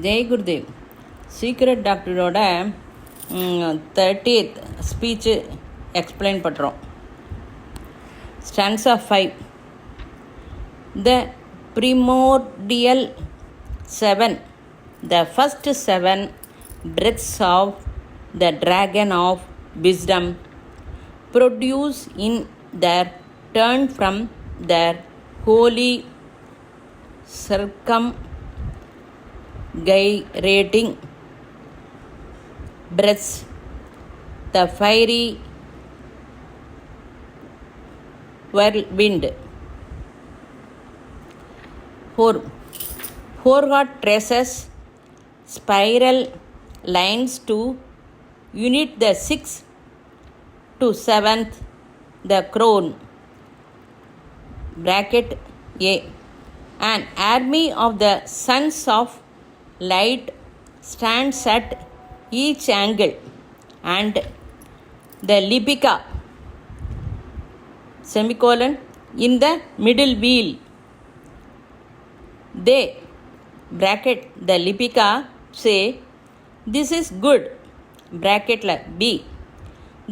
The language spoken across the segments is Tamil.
ஜெய் குருதேவ். சீக்ரெட் டாக்டரோட 30th ஸ்பீச்சு எக்ஸ்பிளைன் பண்ணுறோம். Stanza 5. The primordial 7, the first 7 breaths of the dragon of wisdom, produce in their turn from their holy circumgyrating breaths the fiery whirlwind. 4 hot traces spiral lines to unit the 6th to 7th the crown bracket A. An army of the sons of light stands at each angle, and the Lipica semicolon in the middle wheel. They bracket the Lipica say, "This is good," bracket B.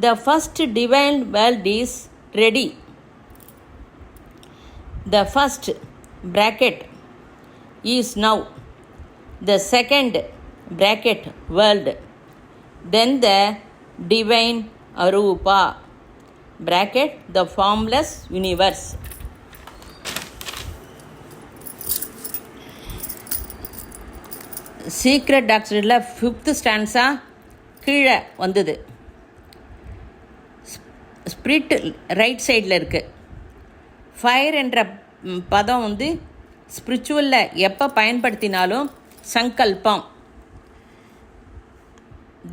The first divine world is ready. The first bracket is now. The second bracket world. Then the divine Arupa bracket the formless universe. Secret டாக்டரில் 5th ஸ்டான்ஸா கீழே வந்தது. ஸ்பிரிட் ரைட் சைடில் இருக்குது. ஃபயர் என்ற பதம் ஸ்பிரிச்சுவலில் எப்போ பயன்படுத்தினாலும் சங்கல்பம்,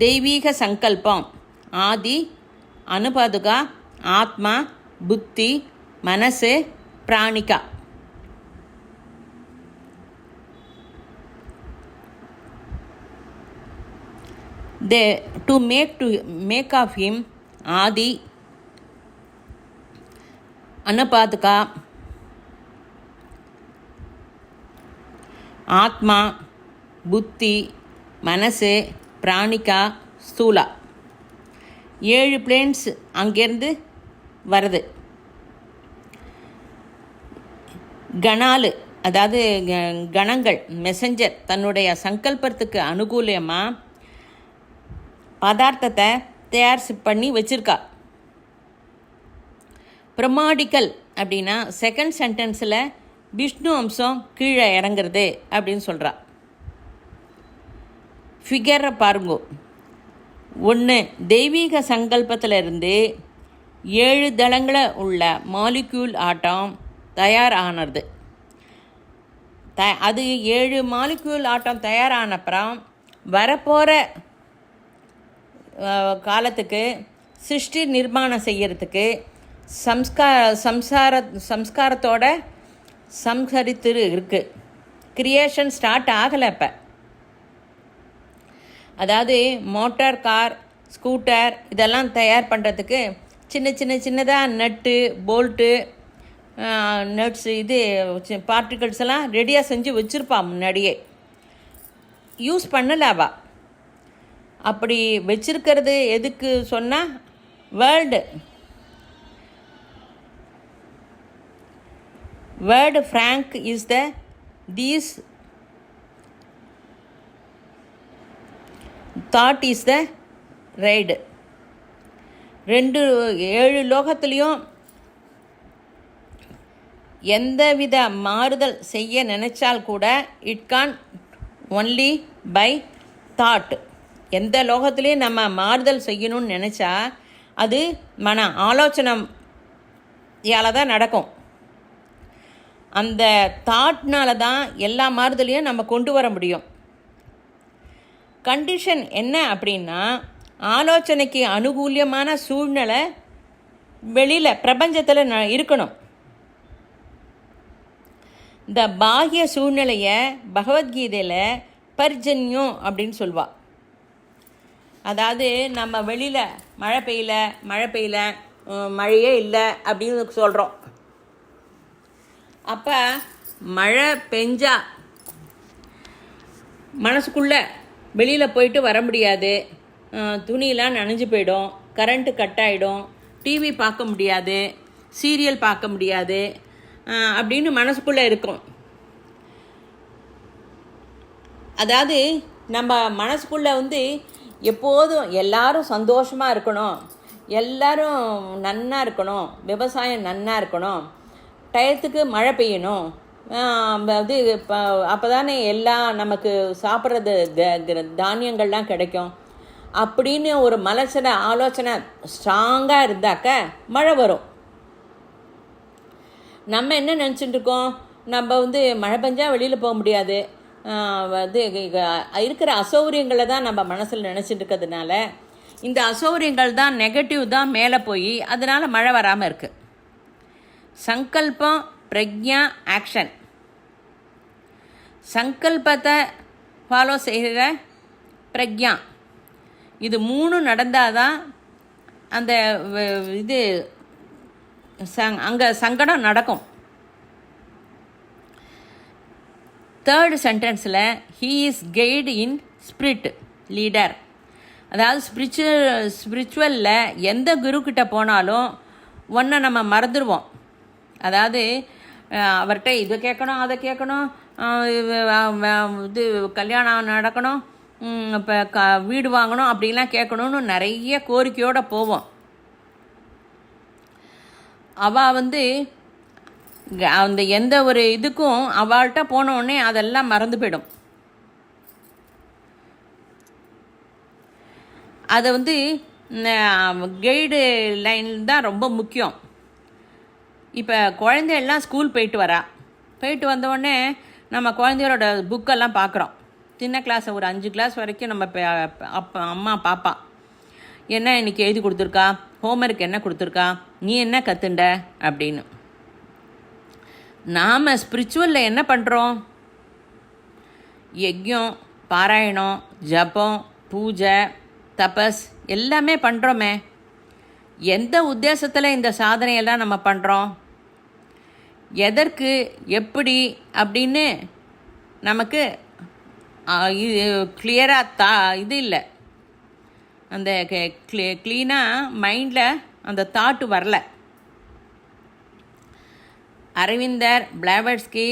தெய்வீக சங்கல்பம், ஆதி, அனுபாதுகா, ஆத்மா, புத்தி, மனசு, பிராணிகா. To make of him ஆதி, அனுபாதுகா, ஆத்மா, புத்தி, மனசு, பிராணிகா, ஸ்தூலா. 7 பிளேன்ஸ் அங்கேருந்து வருது. கணாலு, அதாவது கணங்கள், மெசஞ்சர் தன்னுடைய சங்கல்பத்துக்கு அனுகூலமாக பதார்த்தத்தை தயார் பண்ணி வச்சுருக்கா. பிரமாடிக்கல் அப்படின்னா செகண்ட் சென்டென்ஸில் விஷ்ணு அம்சம் கீழே இறங்குறது அப்படின்னு சொல்கிறா. ஃபிகரை பாருங்கோ. 1, தெய்வீக சங்கல்பத்தில் இருந்து 7 தளங்களை உள்ள மாலிக்யூல் ஆட்டம் தயாரானது. அது 7 மாலிக்யூல் ஆட்டம் தயாரானப்புறம் வரப்போகிற காலத்துக்கு சிருஷ்டி நிர்மாணம் செய்யறதுக்கு சம்ஸ்காரத்தோட சம்ஹரித்து இருக்குது. கிரியேஷன் ஸ்டார்ட் ஆகலை. இப்போ அதாவது மோட்டார், கார், ஸ்கூட்டர் இதெல்லாம் தயார் பண்ணுறதுக்கு சின்னதாக நட்டு, போல்ட்டு, நட்ஸ், பார்ட்டிகல்ஸ் எல்லாம் ரெடியாக செஞ்சு வச்சுருப்பா. முன்னாடியே யூஸ் பண்ணலாவா. அப்படி வச்சிருக்கிறது எதுக்கு சொன்னால் word frank is these thought is the right. 7 லோகத்துலேயும் எந்தவித மாறுதல் செய்ய நினைச்சால் கூட it can only by thought. எந்த லோகத்துலேயும் நம்ம மாறுதல் செய்யணும்னு நினச்சா அது மன ஆலோசனையால் தான் நடக்கும். அந்த தாட்னால தான் எல்லா மாறுதலையும் நம்ம கொண்டு வர முடியும். கண்டிஷன் என்ன அப்படின்னா, ஆலோசனைக்கு அனுகூலியமான சூழ்நிலை வெளியில் பிரபஞ்சத்தில் இருக்கணும். இந்த பாஹ்ய சூழ்நிலையை பகவத்கீதையில் பர்ஜன்யம் அப்படின்னு சொல்வாள். அதாவது நம்ம வெளியில் மழை பெய்யல, மழையே இல்லை அப்படின்னு சொல்கிறோம். அப்போ மழை பெஞ்சா மனசுக்குள்ளே வெளியில் போயிட்டு வர முடியாது, துணியெலாம் நனைஞ்சு போயிடும், கரண்ட்டு கட் ஆகிடும், டிவி பார்க்க முடியாது, சீரியல் பார்க்க முடியாது அப்படின்னு மனசுக்குள்ளே இருக்கும். அதாவது நம்ம மனசுக்குள்ளே வந்து எப்போதும் எல்லாரும் சந்தோஷமாக இருக்கணும், எல்லாரும் நன்னா இருக்கணும், விவசாயம் நன்னா இருக்கணும், டயத்துக்கு மழை பெய்யணும், அது இப்போ அப்போ தானே எல்லாம் நமக்கு சாப்பிட்றது தானியங்கள்லாம் கிடைக்கும் அப்படின்னு ஒரு ஆலோசனை ஸ்ட்ராங்காக இருந்தாக்க மழை வரும். நம்ம என்ன நினச்சிட்டு இருக்கோம், நம்ம வந்து மழை பெஞ்சால் வெளியில் போக முடியாது, இது இருக்கிற அசௌகரியங்களை தான் நம்ம மனசில் நினச்சிட்டு இருக்கிறதுனால இந்த அசௌகரியங்கள் தான் நெகட்டிவ் தான் மேலே போய் அதனால் மழை வராமல் இருக்குது. சங்கல்பம், பிரக்ஞா, ஆக்ஷன். சங்கல்பத்தை ஃபாலோ செய்கிற பிரக்ஞா, இது 3 நடந்தால் தான் அந்த இது அங்கே சங்கடம் நடக்கும். 3rd சென்டென்ஸில் he is guide in spirit leader. அதாவது ஸ்பிரிச்சுவலில் எந்த குருக்கிட்ட போனாலும் ஒன்றை நம்ம மறந்துடுவோம். அதாவது அவர்கிட்ட இதை கேட்கணும், அதை கேட்கணும், இது கல்யாணம் நடக்கணும், இப்போ வீடு வாங்கணும் அப்படிலாம் கேட்கணுன்னு நிறைய கோரிக்கையோடு போவோம். அவள் வந்து அந்த எந்த ஒரு இதுக்கும் அவள்கிட்ட போனோடனே அதெல்லாம் மறந்து போயிடும். அதை வந்து கைடு லைன் தான் ரொம்ப முக்கியம். இப்போ குழந்தையெல்லாம் ஸ்கூல் போயிட்டு வந்தோடனே நம்ம குழந்தையோட புக்கெல்லாம் பார்க்குறோம். சின்ன கிளாஸ் ஒரு 5 கிளாஸ் வரைக்கும் நம்ம அம்மா பாப்பா என்ன இன்றைக்கி எழுதி கொடுத்துருக்கா, ஹோம்ஒர்க் என்ன கொடுத்துருக்கா, நீ என்ன கற்றுண்ட அப்படின்னு. நாம் ஸ்பிரிச்சுவலில் என்ன பண்ணுறோம், யஜ்யம், பாராயணம், ஜபம், பூஜை, தபஸ் எல்லாமே பண்ணுறோமே. எந்த உத்தேசத்தில் இந்த சாதனையெல்லாம் நம்ம பண்ணுறோம், எதற்கு, எப்படி அப்படின்னு நமக்கு கிளியராக இது இல்லை. அந்த க்ளீனாக மைண்டில் அந்த தாட்டு வரல. அரவிந்தர், பிளாவட்ஸ்கி,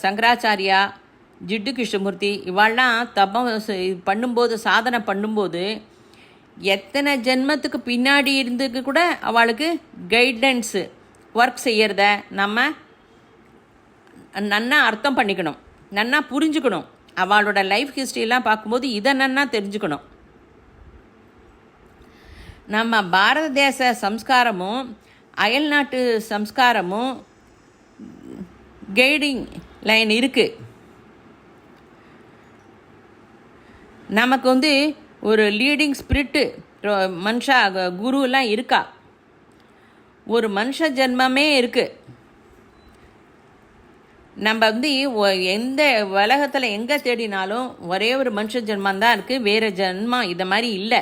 சங்கராச்சாரியா, ஜிட்டு கிருஷ்ணமூர்த்தி இவாள்லாம் தபம் பண்ணும்போது, சாதனை பண்ணும்போது எத்தனை ஜென்மத்துக்கு பின்னாடி இருந்துக்கு கூட அவளுக்கு கைட்லைன்ஸு ஒர்க் செய்கிறத நம்ம நன்னா அர்த்தம் பண்ணிக்கணும், நன்னா புரிஞ்சுக்கணும். அவளோட லைஃப் ஹிஸ்ட்ரியெல்லாம் பார்க்கும்போது இதை நன்னா தெரிஞ்சுக்கணும். நம்ம பாரத தேச சம்ஸ்காரமும் அயல்நாட்டு சம்ஸ்காரமும் கைடிங் லைன் இருக்குது. நமக்கு வந்து ஒரு லீடிங் ஸ்பிரிட்டு மனுஷா குருலாம் இருக்கா, ஒரு மனுஷ ஜென்மமே இருக்குது. நம்ம வந்து எந்த உலகத்தில் எங்கே தேடினாலும் ஒரே ஒரு மனுஷ ஜென்மந்தான் இருக்குது, வேறு ஜென்மம் இதை மாதிரி இல்லை.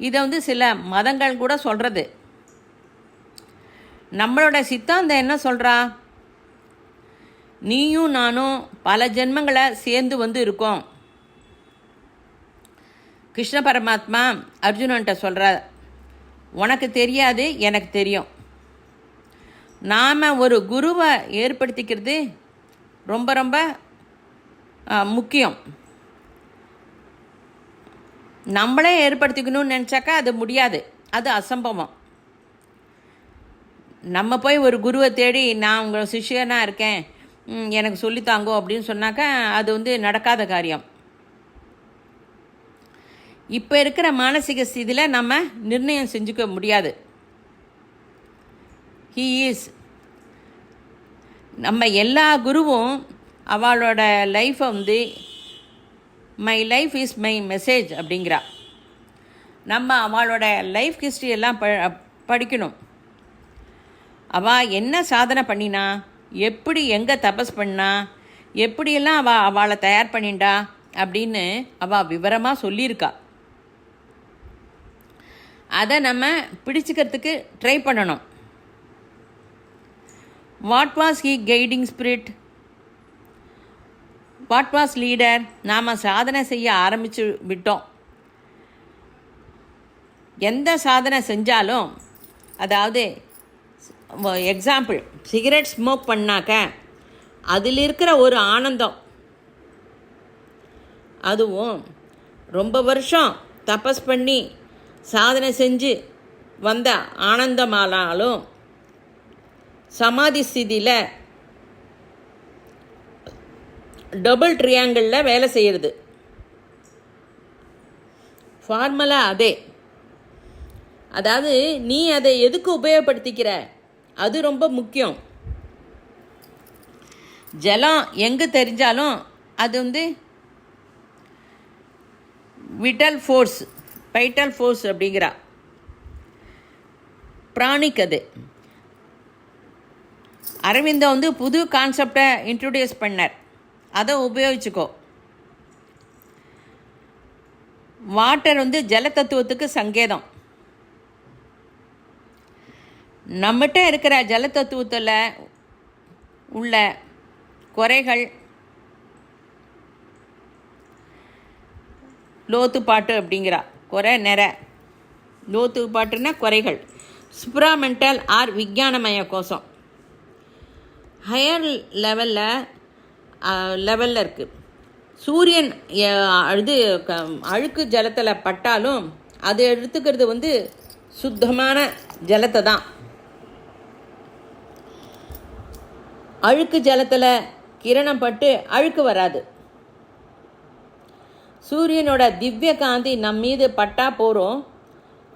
இதை வந்து சில மதங்கள் கூட சொல்கிறது. நம்மளோட சித்தாந்தம் என்ன சொல்கிறா, நீயும் நானும் பல ஜென்மங்களை சேர்ந்து வந்து இருக்கோம். கிருஷ்ண பரமாத்மா அர்ஜுனன்ட்ட சொல்கிறார், உனக்கு தெரியாது, எனக்கு தெரியும். நாம் ஒரு குருவை ஏற்படுத்திக்கிறது ரொம்ப ரொம்ப முக்கியம். நம்மளே ஏற்படுத்திக்கணும்னு நினச்சாக்கா அது முடியாது, அது அசம்பவம். நம்ம போய் ஒரு குருவை தேடி நான் உங்கள் சிஷ்யனாக இருக்கேன், எனக்கு சொல்லித்தாங்கோ அப்படின்னு சொன்னாக்கா அது வந்து நடக்காத காரியம். இப்போ இருக்கிற மானசிக ஸ்திதியில் நம்ம நிர்ணயம் செஞ்சுக்க முடியாது. He is. நம்ம எல்லா குருவும் அவளோட லைஃப்பை வந்து my life is my message அப்படிங்கிறா. நம்ம அவளோட லைஃப் ஹிஸ்ட்ரியெல்லாம் படிக்கணும். அவள் என்ன சாதனை பண்ணினா, எப்படி எங்கே தபஸ் பண்ணா, எப்படியெல்லாம் அவளை தயார் பண்ணிண்டா அப்படின்னு அவள் விவரமாக சொல்லியிருக்கா. அதை நம்ம பிடிச்சிக்கிறதுக்கு ட்ரை பண்ணணும். What was he guiding spirit, what was leader? நாம் சாதனை செய்ய ஆரம்பித்து விட்டோம். எந்த சாதனை செஞ்சாலும், அதாவது எக்ஸாம்பிள், சிகரெட் ஸ்மோக் பண்ணாக்க அதில் இருக்கிற ஒரு ஆனந்தம், அதுவும் ரொம்ப வருஷம் தபஸ் பண்ணி சாதனை செஞ்சு வந்த ஆனந்தமானாலும் சமாதி ஸ்திதியில் டபுள் ட்ரையாங்கிளில் வேலை செய்கிறது. ஃபார்முலா அதே. அதாவது நீ அதை எதுக்கு உபயோகப்படுத்திக்கிற அது ரொம்ப முக்கியம். ஜலம் எங்கே தெரிஞ்சாலும் அது விட்டல் ஃபோர்ஸ், பைட்டல் ஃபோர்ஸ் அப்படிங்கிறா பிராணிக். அது அரவிந்தம் புது கான்செப்டை இன்ட்ரடியூஸ் பண்ணார், அதை உபயோகிச்சுக்கோ. வாட்டர் ஜல தத்துவத்துக்கு சங்கேதம். நம்மகிட்ட இருக்கிற ஜல தத்துவத்தில் உள்ள குறைகள், லோத்துப்பாட்டு அப்படிங்கிறா, குறை நிற. லோத்துப்பாட்டுன்னா குறைகள். சுப்ராமெண்டல் ஆர் விஞ்ஞானமய கோஷம் ஹையர் லெவலில் இருக்குது. சூரியன் அழுக்கு ஜலத்தில் பட்டாலும் அது எடுத்துக்கிறது சுத்தமான ஜலத்தை தான். அழுக்கு ஜலத்தில் கிரணம் பட்டு அழுக்கு வராது. சூரியனோட திவ்ய காந்தி நம் மீது பட்டா போகிறோம்,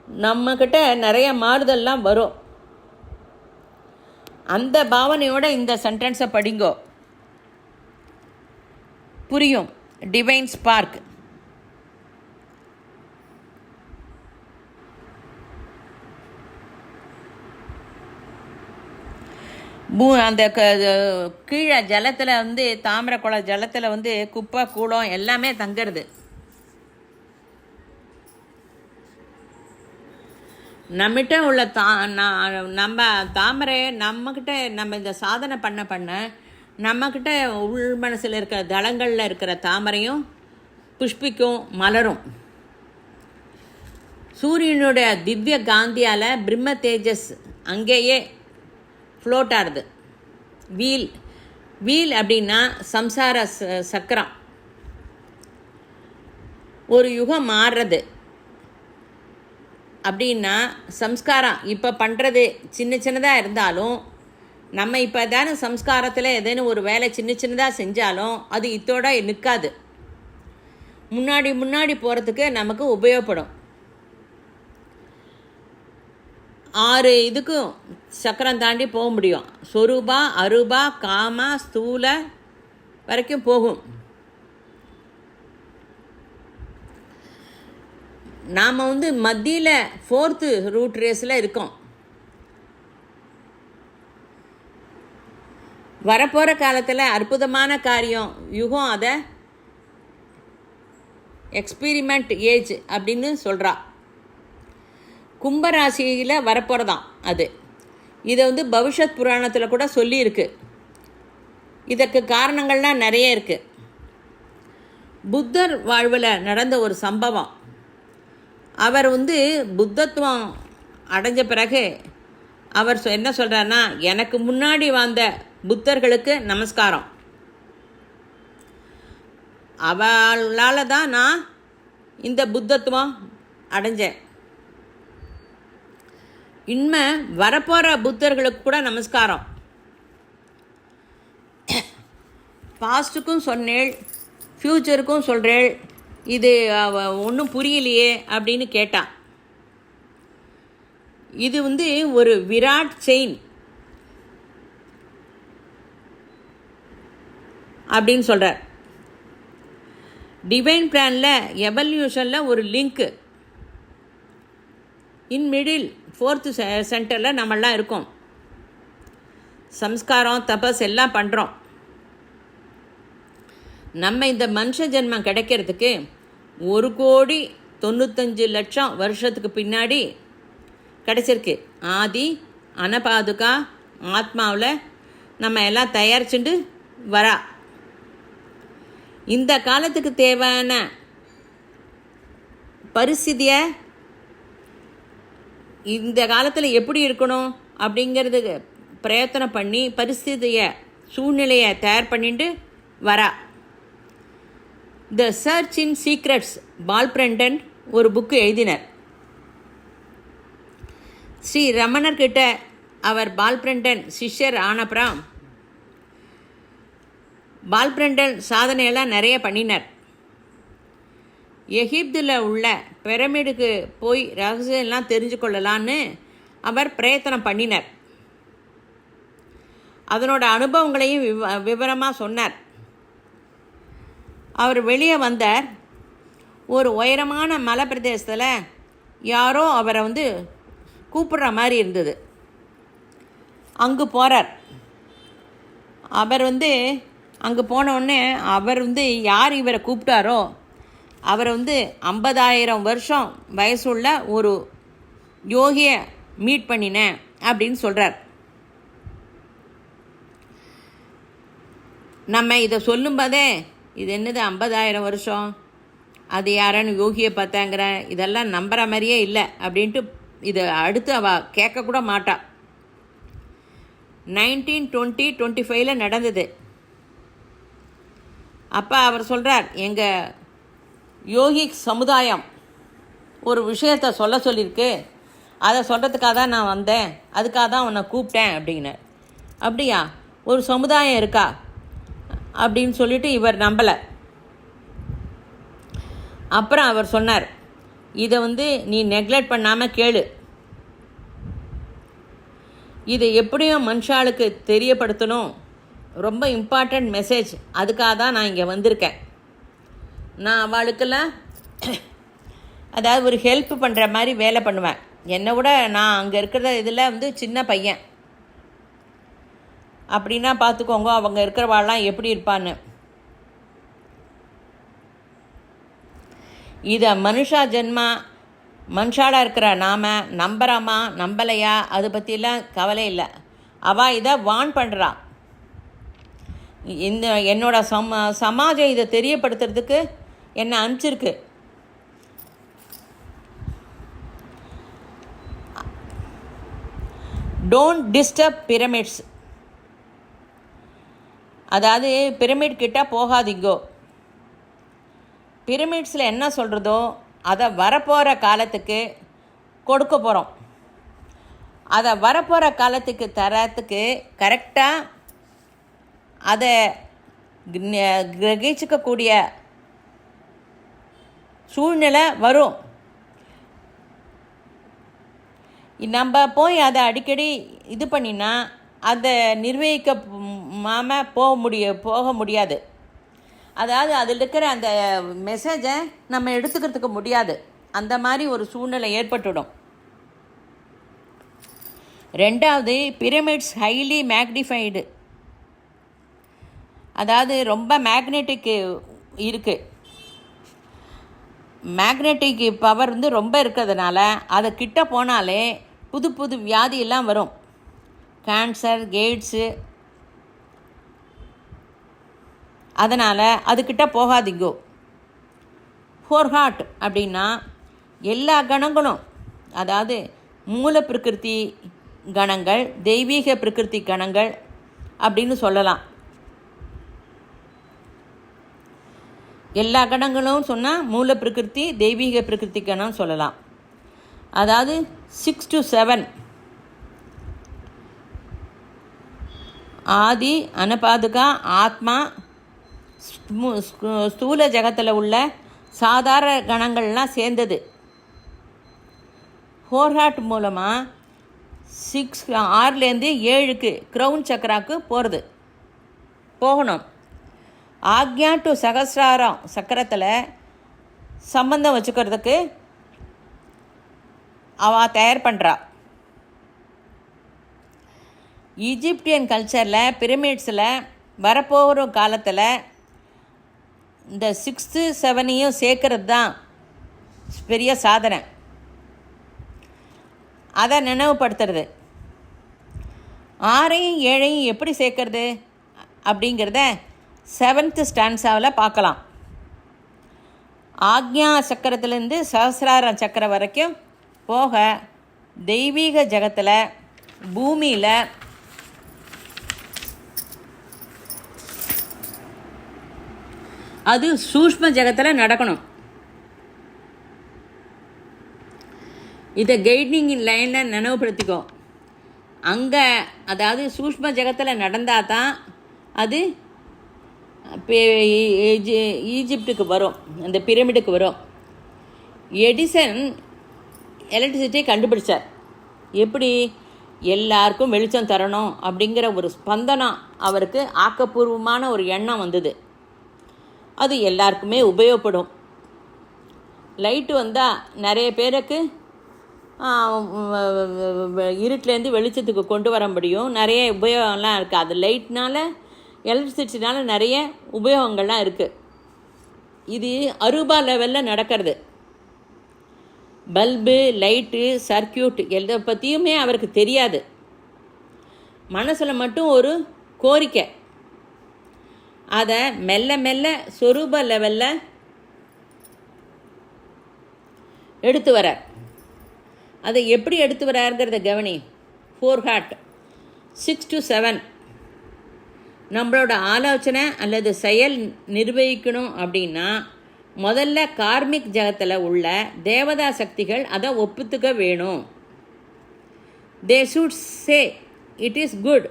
நம்மக்கிட்ட நிறைய மாறுதல்லாம் வரும். அந்த பாவனையோட இந்த சென்டென்ஸை படிங்கோ, புரியும். Divine spark. அந்த கீழே ஜலத்தில் தாமிர குள ஜலத்தில் குப்பை கூடம் எல்லாமே தங்கிறது. நம்மகிட்ட உள்ள நம்ம தாமரை நம்மக்கிட்ட நம்ம இந்த சாதனை பண்ண நம்மக்கிட்ட உள் மனசில் இருக்கிற தளங்களில் இருக்கிற தாமரையும் புஷ்பிக்கும், மலரும். சூரியனுடைய திவ்ய காந்தியால் பிரம்ம தேஜஸ் அங்கேயே ஃப்ளோட் ஆகுது. வீல் அப்படின்னா சம்சார சக்கரம். ஒரு யுகம் மாறுறது அப்படின்னா சம்ஸ்காரம் இப்போ பண்ணுறது சின்னதாக இருந்தாலும், நம்ம இப்போ தானே சம்ஸ்காரத்தில் ஏதேனும் ஒரு வேலை சின்னதாக செஞ்சாலும் அது இத்தோட நிற்காது. முன்னாடி போகிறதுக்கு நமக்கு உபயோகப்படும். 6 இதுக்கும் சக்கரம் தாண்டி போக முடியும். சொரூபா, அரூபா, காமா, ஸ்தூல வரைக்கும் போகும். நாம் மத்தியில் 4th ரூட் ரேஸில் இருக்கோம். வரப்போகிற காலத்தில் அற்புதமான காரியம் யுகம், அதை எக்ஸ்பீரிமெண்ட் ஏஜ் அப்படின்னு சொல்கிறா. கும்பராசியில் வரப்போகிறதான் அது. இதை பவிஷ்யத் புராணத்தில் கூட சொல்லியிருக்கு. இதற்கு காரணங்கள்லாம் நிறைய இருக்குது. புத்தர் வாழ்வில் நடந்த ஒரு சம்பவம். அவர் புத்தத்துவம் அடைஞ்ச பிறகு அவர் என்ன சொல்கிறாருன்னா, எனக்கு முன்னாடி வாழ்ந்த புத்தர்களுக்கு நமஸ்காரம், அவளால் தான் நான் இந்த புத்தத்துவம் அடைஞ்சேன். இன்மை வரப்போகிற புத்தர்களுக்கு கூட நமஸ்காரம். பாஸ்ட்டுக்கும் சொன்னேள், ஃப்யூச்சருக்கும் சொல்கிறேள், இது ஒன்றும் புரியலையே அப்படின்னு கேட்டான். இது ஒரு விராட் செயின் அப்படின்னு சொல்கிறார். டிவைன் பிளானில் எவல்யூஷனில் ஒரு லிங்க்கு. இன் மிடில் 4th சென்டரில் நம்மளாம் இருக்கோம். சம்ஸ்காரம், தபஸ் எல்லாம் பண்ணுறோம். நம்ம இந்த மனுஷ ஜென்மம் கிடைக்கிறதுக்கு 1,95,00,000 வருஷத்துக்கு பின்னாடி கிடச்சிருக்கு. ஆதி அனபாதுகா ஆத்மாவில் நம்ம எல்லாம் தயாரிச்சுட்டு வரா. இந்த காலத்துக்கு தேவையான பரிஸ்திதியை இந்த காலத்தில் எப்படி இருக்கணும் அப்படிங்கிறது பிரயத்தனம் பண்ணி பரிஸ்திதியை சூழ்நிலையை தயார் பண்ணிட்டு வரா. த சர்ச் இன் சீக்ரெட்ஸ் பால்பிரண்டன் ஒரு புக்கு எழுதினார். ஸ்ரீ ரமணர்கிட்ட அவர் பால்பிரண்டன் சிஷ்யர் ஆனப்புறம் பால்பிரண்டன் சாதனையெல்லாம் நிறைய பண்ணினார். எகிப்தில் உள்ள பிரமிடுக்கு போய் ரகசியம்லாம் தெரிஞ்சு கொள்ளலான்னு அவர் பிரயத்தனம் பண்ணினார். அதனோட அனுபவங்களையும் விவரமாக சொன்னார். அவர் வெளியே வந்தார். ஒரு உயரமான மலை பிரதேசத்தில் யாரோ அவரை கூப்பிடுற மாதிரி இருந்தது. அங்கே போகிறார். அவர் அங்கே போனவுடனே அவர் யார் இவரை கூப்பிட்டாரோ அவர் 50,000 வருஷம் வயசுள்ள ஒரு யோகியை மீட் பண்ணினேன் அப்படின்னு சொல்கிறார். நம்ம இதை சொல்லும்போதே இது என்னது 50,000 வருஷம், அது யாரான்னு யோகியை பார்த்தாங்கிற இதெல்லாம் நம்புகிற மாதிரியே இல்லை அப்படின்ட்டு இதை அடுத்து அவள் கேட்கக்கூட மாட்டா. 1925 நடந்தது. அப்போ அவர் சொல்கிறார், எங்கள் யோகி சமுதாயம் ஒரு விஷயத்தை சொல்லியிருக்கு, அதை சொல்கிறதுக்காக தான் நான் வந்தேன், அதுக்காக தான் உன்னை கூப்பிட்டேன் அப்படின்னார். அப்படியா, ஒரு சமுதாயம் இருக்கா அப்படின்னு சொல்லிட்டு இவர் நம்பலை. அப்புறம் அவர் சொன்னார், இதை நீ நெக்லெக்ட் பண்ணாமல் கேளு, இதை எப்படியும் மனுஷாளுக்கு தெரியப்படுத்தணும், ரொம்ப இம்பார்ட்டண்ட் மெசேஜ், அதுக்காக தான் நான் இங்கே வந்திருக்கேன். நான் அவளுக்கெல்லாம் அதாவது ஒரு ஹெல்ப் பண்ணுற மாதிரி வேலை பண்ணுவேன். என்னை விட நான் அங்கே இருக்கிற இதில் சின்ன பையன் அப்படின்னா பார்த்துக்கோங்க அவங்க இருக்கிறவாள்லாம் எப்படி இருப்பான்னு. இதை மனுஷா ஜென்மா மனுஷாலாக இருக்கிற நாம் நம்புகிறாமா நம்பலையா அதை பற்றிலாம் கவலை இல்லை. அவள் இதை வான் பண்ணுறா. இந்த என்னோட சமாஜம் இதை தெரியப்படுத்துறதுக்கு என்னை அனுப்பிச்சிருக்கு. டோன்ட் டிஸ்டர்ப் பிரமிட்ஸ், அதாவது பிரமிட் கிட்ட போகாதீங்கோ. பிரமிட்ஸில் என்ன சொல்கிறதோ அதை வரப்போகிற காலத்துக்கு கொடுக்க போகிறோம். அதை வரப்போகிற காலத்துக்கு தரத்துக்கு கரெக்டாக அதை கிரகிச்சிக்கக்கூடிய சூழ்நிலை வரும். நம்ம போய் அதை அடிக்கடி இது பண்ணினா அதை நிர்வகிக்காமல் போக முடியாது. அதாவது அதில் இருக்கிற அந்த மெசேஜை நம்ம எடுத்துக்கிறதுக்கு முடியாது. அந்த மாதிரி ஒரு சூழ்நிலை ஏற்பட்டுடும். ரெண்டாவது, பிரமிட்ஸ் ஹைலி மேக்னிஃபைடு, அதாவது ரொம்ப மேக்னெட்டிக் இருக்குது. மேக்னெட்டிக் பவர் ரொம்ப இருக்கிறதுனால அதை கிட்ட போனாலே புது புது வியாதியெல்லாம் வரும். Cancer, aids. அதனால் அதுக்கிட்ட போகாதீங்கோ. ஃபோர்ஹாட் அப்படின்னா எல்லா கணங்களும், அதாவது மூல பிரகிருதி கணங்கள், தெய்வீக பிரகிருதி கணங்கள் அப்படின்னு சொல்லலாம். எல்லா கணங்களும் சொன்னால் மூல பிரகிருதி, தெய்வீக பிரகிருதி கணம் சொல்லலாம். அதாவது 6 to 7 ஆதி, அனபாதுகா, ஆத்மா, ஸ்தூல ஜகத்தில் உள்ள சாதாரண கணங்கள்லாம் சேர்ந்தது. ஃபோர்ஹாட் மூலமாக 6 7க்கு க்ரௌன் சக்கராவுக்கு போகணும். ஆக்ஞா டு சகசிராரம் சக்கரத்தில் சம்பந்தம் வச்சுக்கிறதுக்கு அவள் தயார் பண்ணுறா. ஈஜிப்டியன் கல்ச்சரில் பிரமிட்ஸில் வரப்போகிற காலத்தில் இந்த 6 7 சேர்க்கறது தான் பெரிய சாதனை. அதை நினைவுபடுத்துறது. 6 7 எப்படி சேர்க்கறது அப்படிங்கிறத 7th ஸ்டான்ஸாவில் பார்க்கலாம். ஆக்ஞா சக்கரத்துலேருந்து சஹஸ்ரார சக்கரம் வரைக்கும் போக தெய்வீக ஜகத்தில் பூமியில் அது சூஷ்ம ஜகத்தில் நடக்கணும். இதை கைடிங் லைனில் நினைவுபடுத்திக்கோ. அங்கே அதாவது சூஷ்ம ஜகத்தில் நடந்தால் தான் அது ஈஜிப்டுக்கு வரும், அந்த பிரமிடுக்கு வரும். எடிசன் எலக்ட்ரிசிட்டி கண்டுபிடிச்சார். எப்படி? எல்லாருக்கும் வெளிச்சம் தரணும் அப்படிங்கிற ஒரு ஸ்பந்தனம் அவருக்கு, ஆக்கப்பூர்வமான ஒரு எண்ணம் வந்தது. அது எல்லாருக்குமே உபயோகப்படும். லைட்டு வந்தால் நிறைய பேருக்கு இருட்டிலேருந்து வெளிச்சத்துக்கு கொண்டு வர முடியும். நிறைய உபயோகம்லாம் இருக்குது. அது லைட்னால், எலக்ட்ரிசிட்டினால நிறைய உபயோகங்கள்லாம் இருக்குது. இது அரூபா லெவலில் நடக்கிறது. பல்பு, லைட்டு, சர்க்கியூட் எதை பற்றியுமே அவருக்கு தெரியாது. மனசில் மட்டும் ஒரு கோரிக்கை. அதை மெல்ல மெல்ல சொரூப லெவலில் எடுத்து வரார். அதை எப்படி எடுத்து வராருங்கிறத கவனி. 4 ஹார்ட் 6 to 7 நம்மளோட ஆலோசனை அல்லது செயல் நிர்வகிக்கணும் அப்படின்னா முதல்ல கார்மிக் ஜகத்தில் உள்ள தேவதா சக்திகள் அதை ஒப்புத்துக்க வேணும். They should say it is good.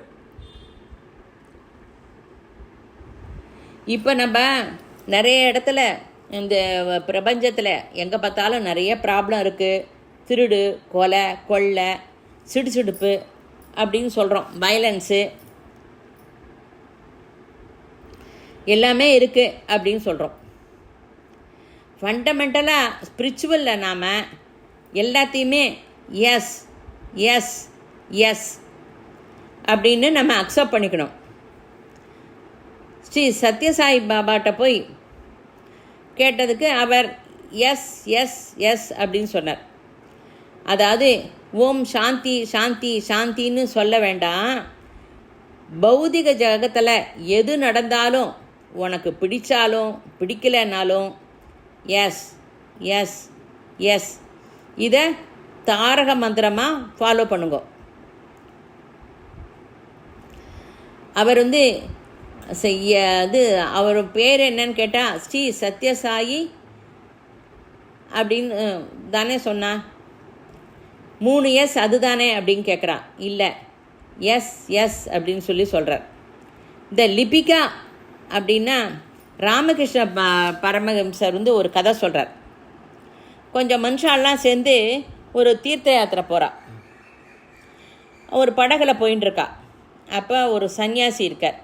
இப்போ நம்ம நிறைய இடத்துல இந்த பிரபஞ்சத்தில் எங்கே பார்த்தாலும் நிறைய ப்ராப்ளம் இருக்குது. திருடு, கொலை, கொள்ளை, சிடுசிடுப்பு அப்படின்னு சொல்கிறோம். வயலன்ஸு எல்லாமே இருக்குது அப்படின்னு சொல்கிறோம். ஃபண்டமெண்டலாக ஸ்பிரிச்சுவலில் நாம் எல்லாத்தையுமே எஸ் எஸ் எஸ் அப்படின்னு நம்ம அக்செப்ட் பண்ணிக்கணும். ஸ்ரீ சத்யசாயி பாபாட்ட போய் கேட்டதுக்கு அவர் எஸ் எஸ் எஸ் அப்படின்னு சொன்னார். அதாவது ஓம் சாந்தி சாந்தி சாந்தின்னு சொல்ல வேண்டாம். பௌதிக ஜகத்தில் எது நடந்தாலும் உனக்கு பிடிச்சாலும் பிடிக்கலைன்னாலும் எஸ் எஸ் எஸ் இதை தாரக மந்திரமாக ஃபாலோ பண்ணுங்க. அவர் அவர் பேர் என்னன்னு கேட்டால் ஸ்ரீ சத்யசாயி அப்படின்னு தானே சொன்னா. 3 எஸ் அதுதானே அப்படின்னு கேட்குறான். இல்லை, எஸ் எஸ் அப்படின்னு சொல்கிறார். இந்த லிபிகா அப்படின்னா ராமகிருஷ்ண பரமஹம்சர் ஒரு கதை சொல்கிறார். கொஞ்சம் மனுஷாலாம் சேர்ந்து ஒரு தீர்த்த யாத்திரை போகிறா. ஒரு படகுல போயின்னு இருக்கா. அப்போ ஒரு சன்னியாசி இருக்கார்.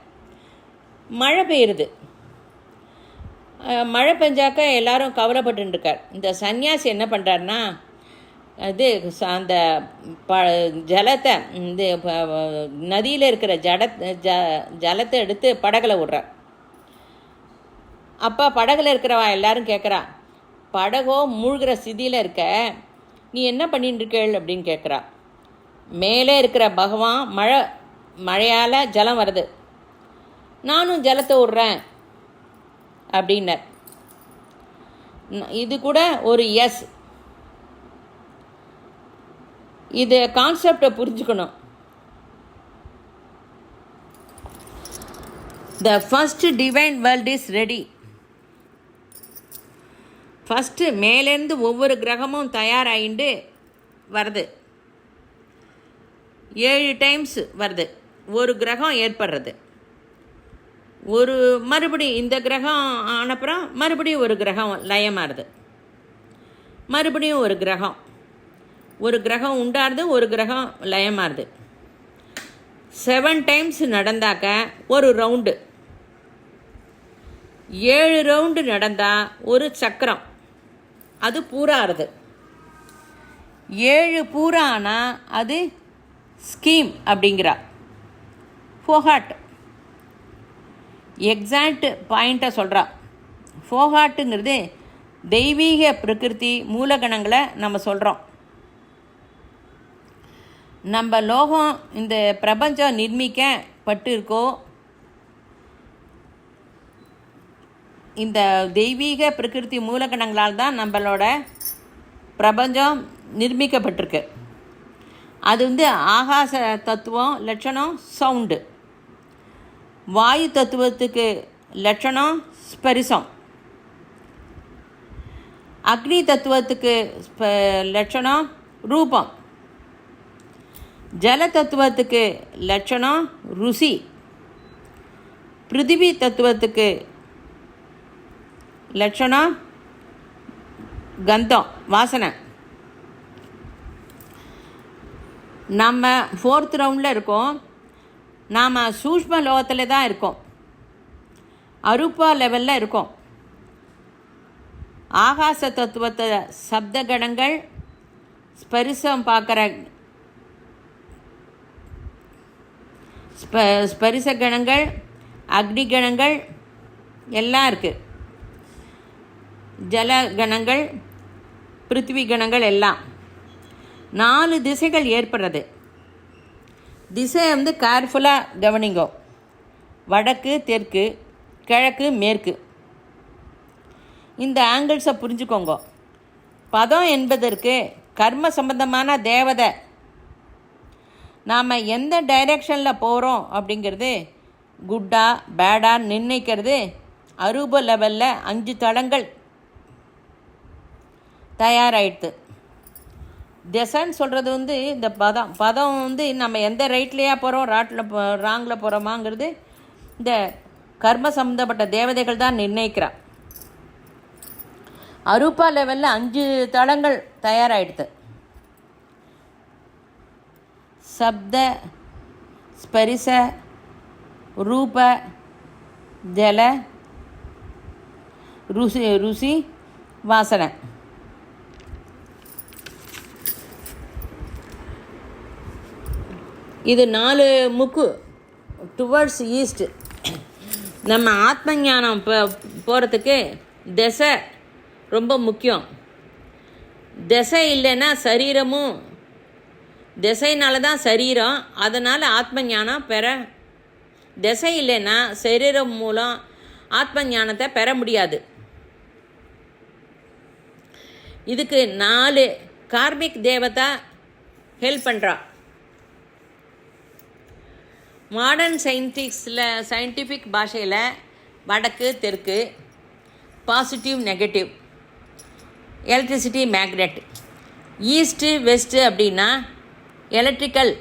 மழை பெய்யுது. மழை பெஞ்சாக்க எல்லாரும் கவலைப்பட்டுருக்கார். இந்த சன்னியாசி என்ன பண்ணுறாருன்னா, அந்த ஜலத்தை நதியில் இருக்கிற ஜலத்தை எடுத்து படகுல விடுறார். அப்போ படகுல இருக்கிறவா எல்லாரும் கேட்குறா, படகோ மூழ்கிற ஸ்திதியில் இருக்க, நீ என்ன பண்ணிட்டு இருக்கேள் அப்படின்னு கேட்குறா. மேலே இருக்கிற பகவான் மழையால் ஜலம் வருது, நானும் ஜலத்தை விட்றேன் அப்படின்னார். இது கூட ஒரு எஸ். இது கான்செப்டை புரிஞ்சுக்கணும். The first divine world is ready. First மேலேருந்து ஒவ்வொரு கிரகமும் தயாராகிண்டு வருது. 7 டைம்ஸ் வருது. ஒரு கிரகம் ஏற்படுறது. மறுபடி இந்த கிரகம் ஆனப்புறம் மறுபடியும் ஒரு கிரகம் லயமாறுது. மறுபடியும் ஒரு கிரகம் உண்டாருது, ஒரு கிரகம் லயமாறுது. 7 டைம்ஸ் நடந்தாக்க ஒரு ரவுண்டு. 7 ரவுண்டு நடந்தால் ஒரு சக்கரம், அது பூராறுது. 7 பூரானா அது ஸ்கீம் அப்படிங்கிறா. ஃபோஹாட் எக்ஸாக்ட் பாயிண்ட்டை சொல்கிறா. ஃபோஹாட்டுங்கிறது தெய்வீக பிரகிருதி மூலகணங்களை நம்ம சொல்கிறோம். நம்ம லோகம் இந்த பிரபஞ்சம் நிர்மிக்கப்பட்டு இருக்கோ, இந்த தெய்வீக பிரகிருதி மூலகணங்களால் தான் நம்மளோட பிரபஞ்சம் நிர்மிக்கப்பட்டிருக்கு. அது வந்து ஆகாச தத்துவம் லட்சணம் சவுண்டு, வாயு தத்துவத்துக்கு லட்சணம் ஸ்பரிசம், அக்னி தத்துவத்துக்கு லட்சணம் ரூபம், ஜல தத்துவத்துக்கு லட்சணம் ருசி, பிருத்திவி தத்துவத்துக்கு லட்சணம் கந்தம் வாசனை. நம்ம 4th ரவுண்டில் இருக்கோம். நாம் சூஷ்ம லோகத்தில் தான் இருக்கோம், அரூபா லெவலில் இருக்கோம். ஆகாச தத்துவத்தை சப்த கணங்கள், ஸ்பரிசம் பார்க்குற ஸ்பரிச கணங்கள், அக்னி கணங்கள் எல்லாம் இருக்குது. ஜல கணங்கள், பிருத்திவி கணங்கள் எல்லாம் 4 திசைகள் ஏற்படுறது. திசை வந்து கேர்ஃபுல்லாக கவனிங்கோ. வடக்கு தெற்கு, கிழக்கு மேற்கு, இந்த ஆங்கிள்ஸை புரிஞ்சுக்கோங்க. பதம் என்பதற்கு கர்ம சம்பந்தமான தேவதை. நாம் எந்த டைரெக்ஷனில் போகிறோம் அப்படிங்கிறது குட்டா பேடா நிர்ணயிக்கிறது அரூப லெவலில் 5 தளங்கள் தயாராகிடுது. திசைன்னு சொல்கிறது வந்து இந்த பதம் வந்து நம்ம எந்த ரைட்லேயா போகிறோம் ராங்கில் போகிறோமாங்கிறது இந்த கர்ம சம்மந்தப்பட்ட தேவதைகள் தான் நிர்ணயிக்கிறா. அரூபா லெவலில் 5 தளங்கள் தயாராகிடுது. சப்த ஸ்பரிச ரூப ஜல ருசி வாசனை. இது 4 முக்கு டுவர்ட்ஸ் ஈஸ்ட். நம்ம ஆத்ம ஞானம் போகிறதுக்கு திசை ரொம்ப முக்கியம். திசை இல்லைன்னா சரீரமும், திசைனால தான் சரீரம், அதனால் ஆத்ம ஞானம் பெற. திசை இல்லைன்னா சரீரம் மூலம் ஆத்ம ஞானத்தை பெற முடியாது. இதுக்கு 4 கார்மிக் தேவதா ஹெல்ப் பண்ணுறா. மாடர்ன் சயின்டிஃபிக் பாஷையில் வடக்கு தெற்கு, positive negative, electricity magnet, east west அப்படின்னா எலக்ட்ரிக்கல்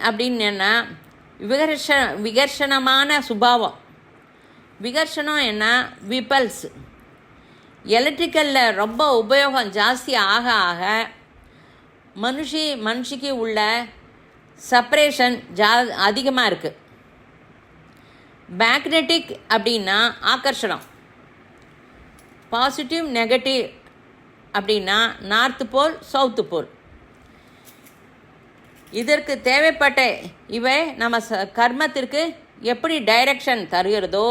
அப்படின்னா விகர்ஷணமான சுபாவம். விகர்ஷணம் என்ன விபல்ஸ். எலக்ட்ரிக்கலில் ரொம்ப உபயோகம் ஜாஸ்தி ஆக ஆக மனுஷிக்கு உள்ள செப்பரேஷன் அதிகமாக இருக்குது. மேக்னெட்டிக் அப்படின்னா ஆகர்ஷணம். பாசிட்டிவ் நெகட்டிவ் அப்படின்னா நார்த்து போல் சவுத்து போல். இதற்கு தேவைப்பட்ட இவை நம்ம கர்மத்திற்கு எப்படி டைரக்ஷன் தருகிறதோ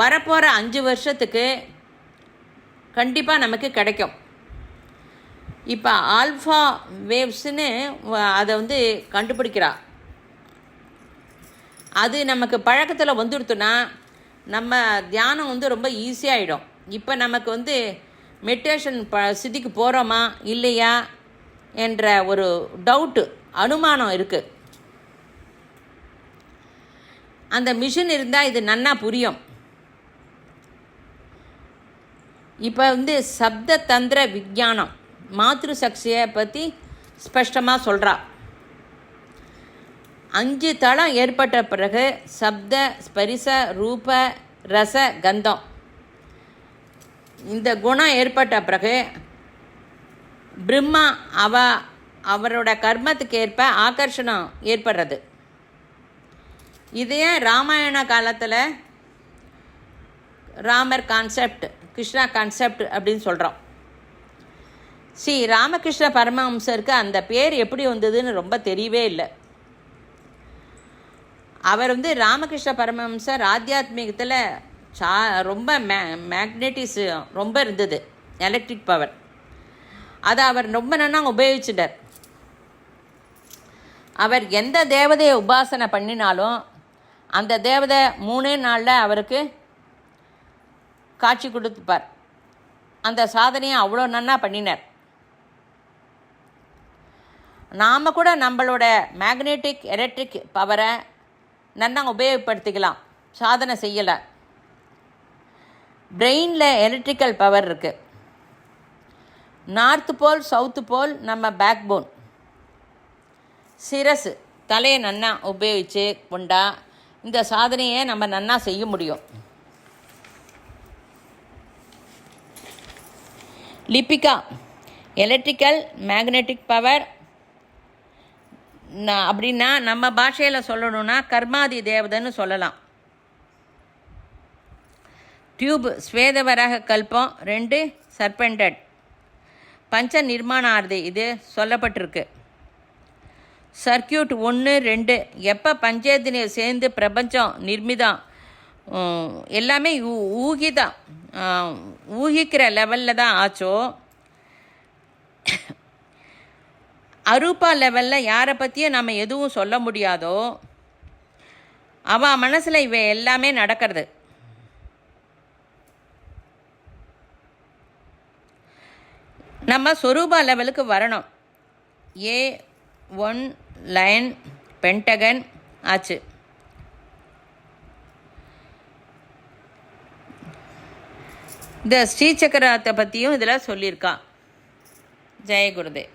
வரப்போகிற 5 வருஷத்துக்கு கண்டிப்பாக நமக்கு கிடைக்கும். இப்போ ஆல்ஃபா வேவ்ஸ்ன்னு அதை வந்து கண்டுபிடிக்கிறா. அது நமக்கு பழக்கத்தில் வந்துடுத்துனா நம்ம தியானம் வந்து ரொம்ப ஈஸியாகிடும். இப்போ நமக்கு வந்து மெடிடேஷன் ஸ்திதிக்கு போகிறோமா இல்லையா என்ற ஒரு டவுட்டு, அனுமானம் இருக்குது. அந்த மிஷின் இருந்தால் இது நன்னா புரியும். இப்போ வந்து சப்த தந்திர விஞ்ஞானம் மாத்ரு சக்தியை பற்றி ஸ்பஷ்டமாக சொல்கிறா. 5 தளம் ஏற்பட்ட பிறகு சப்த ஸ்பரிச ரூப ரச கந்தம் இந்த குணம் ஏற்பட்ட பிறகு பிரம்மா அவரோட கர்மத்துக்கு ஏற்ப ஆகர்ஷணம் ஏற்படுறது. இதையே ராமாயண காலத்தில் ராமர் கான்செப்ட், கிருஷ்ணா கான்செப்ட் அப்படின்னு சொல்கிறோம். ராமகிருஷ்ண பரமஹம்சருக்கு அந்த பேர் எப்படி வந்ததுன்னு ரொம்ப தெரியவே இல்லை. அவர் வந்து ராமகிருஷ்ண பரமஹம்சர் ஆத்தியாத்மிகத்தில் ரொம்ப மேக்னெட்டிசம் ரொம்ப இருந்தது, எலக்ட்ரிக் பவர். அதை அவர் ரொம்ப நல்லா உபயோகிச்சிட்டார். அவர் எந்த தேவதையை உபாசனை பண்ணினாலும் அந்த தேவதை 3 நாளில் அவருக்கு காட்சி கொடுத்துப்பார். அந்த சாதனையை அவ்வளோ நன்னா பண்ணினார். நாம் கூட நம்மளோட மேக்னெட்டிக் எலக்ட்ரிக் பவரை நன்னா உபயோகப்படுத்திக்கலாம், சாதனை செய்யலை. பிரெயினில் எலக்ட்ரிக்கல் பவர் இருக்குது. நார்த்து போல் சவுத்து போல் நம்ம பேக் போன், சிரசு, தலையை நன்னா உபயோகித்து கொண்டா இந்த சாதனையை நம்ம நன்னா செய்ய முடியும். லிபிகா எலக்ட்ரிக்கல் மேக்னெட்டிக் பவர் அப்படின்னா நம்ம பாஷையில் சொல்லணும்னா கர்மாதி தேவதைன்னு சொல்லலாம். டியூப் ஸ்வேதவராக கல்பம் 2 சர்பெண்டட் பஞ்ச நிர்மாணார்த்தி இது சொல்லப்பட்டிருக்கு. சர்க்கியூட் 1 2 எப்போ பஞ்சேந்திரிய சேர்ந்து பிரபஞ்சம் நிர்மிதம் எல்லாமே ஊகிக்கிற லெவலில் தான் ஆச்சோ, அரூபா லெவலில் யாரை பற்றியும் நம்ம எதுவும் சொல்ல முடியாதோ அவன் மனசில் இவை எல்லாமே நடக்கிறது. நம்ம சொரூபா லெவலுக்கு வரணும். A1 லைன் பென்டகன் ஆச்சு. இந்த ஸ்ரீசக்கரத்தை பற்றியும் இதில் சொல்லியிருக்கா. ஜெய குருதேவ்.